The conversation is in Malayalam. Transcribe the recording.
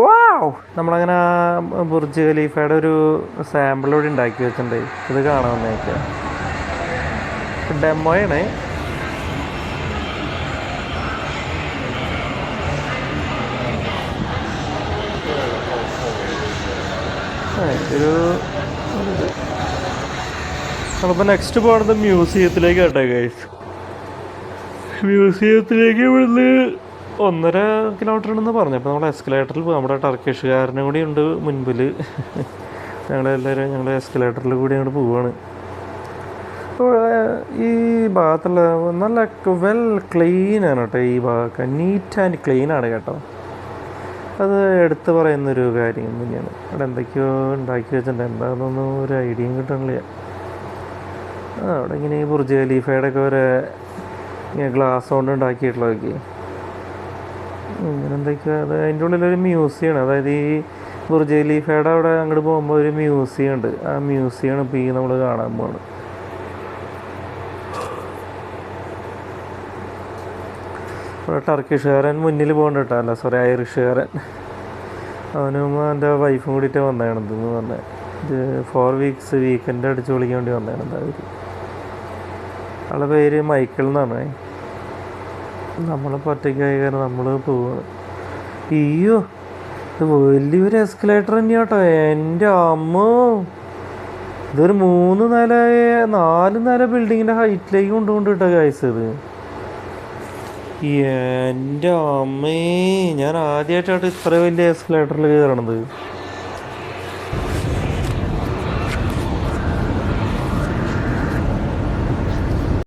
വാവ്, നമ്മളങ്ങനെ ബുർജ് ഖലീഫയുടെ ഒരു സാമ്പിൾ ഇവിടെ ഉണ്ടാക്കി വെച്ചിട്ടുണ്ട്. ഇത് കാണാവുന്നതൊക്കെ ഡെമോയാണ്. ഒരു നമ്മളിപ്പോൾ നെക്സ്റ്റ് പോകുന്നത് മ്യൂസിയത്തിലേക്ക് കേട്ടോ ഗൈസ്. മ്യൂസിയത്തിലേക്ക് ഇവിടുന്ന് 1.5 കിലോമീറ്റർ ഉണ്ടെന്ന് പറഞ്ഞു. അപ്പോൾ നമ്മൾ എസ്കലേറ്ററിൽ പോകും. നമ്മുടെ ടർക്കിഷുകാരനും കൂടി ഉണ്ട് മുൻപിൽ. ഞങ്ങളെല്ലാവരും ഞങ്ങൾ എസ്കലേറ്ററിൽ കൂടി അങ്ങോട്ട് പോവുകയാണ്. അപ്പോൾ ഈ ഭാഗത്തുള്ള നല്ല വെൽ ക്ലീനാണ് കേട്ടോ. ഈ ഭാഗമൊക്കെ നീറ്റ് ആൻഡ് ക്ലീനാണ് കേട്ടോ. അത് എടുത്ത് പറയുന്നൊരു കാര്യം തന്നെയാണ്. അവിടെ എന്തൊക്കെയോ ഉണ്ടാക്കി വെച്ചിട്ടുണ്ട്. എന്താണെന്നൊന്നും ഒരു ഐഡിയയും കിട്ടണില്ല. അവിടെ ഇങ്ങനെ ഈ ബുർജ് ഖലീഫയുടെ ഒക്കെ ഒരു ഇങ്ങനെ ഗ്ലാസ് കൊണ്ട് ഉണ്ടാക്കിയിട്ടുള്ളതൊക്കെ ഇങ്ങനെ എന്തൊക്കെയോ. അത് അതിൻ്റെ ഉള്ളിലൊരു മ്യൂസിയമാണ്. അതായത് ഈ ബുർജ് ഖലീഫയുടെ അവിടെ അങ്ങോട്ട് പോകുമ്പോൾ ഒരു മ്യൂസിയം ഉണ്ട്. ആ മ്യൂസിയമാണ് ഇപ്പോൾ ഈ നമ്മൾ കാണാൻ പോകുന്നത്. ഇവിടെ ടർക്കിഷുകാരൻ മുന്നിൽ പോകണ്ട കേട്ടോ. അല്ല സോറി, ഐറിഷുകാരൻ. അവനും എൻ്റെ വൈഫും കൂടിയിട്ട് വന്നതാണെന്ന് പറഞ്ഞത്. ഇത് 4 വീക്സ് വീക്കെൻഡ് അടിച്ച് വിളിക്കാൻ വേണ്ടി വന്നതാണ്. അവർ ആളുടെ പേര് മൈക്കിൾ എന്നാണ്. നമ്മളിപ്പോൾ ഒറ്റയ്ക്കായി കാരണം നമ്മൾ പോവാണ്. അയ്യോ, ഇത് വലിയൊരു എസ്കലേറ്റർ തന്നെയാണ് കേട്ടോ. എൻ്റെ അമ്മോ, ഇതൊരു 3 നില 4 നില ബിൽഡിങ്ങിൻ്റെ ഹൈറ്റിലേക്ക് കൊണ്ടുകൊണ്ട് കേട്ടോ ഗൈസ്. ഇത് എൻ്റെ അമ്മേ, ഞാൻ ആദ്യമായിട്ടാണ് ഇത്ര വലിയ എസ്കലേറ്ററിൽ കയറണത്.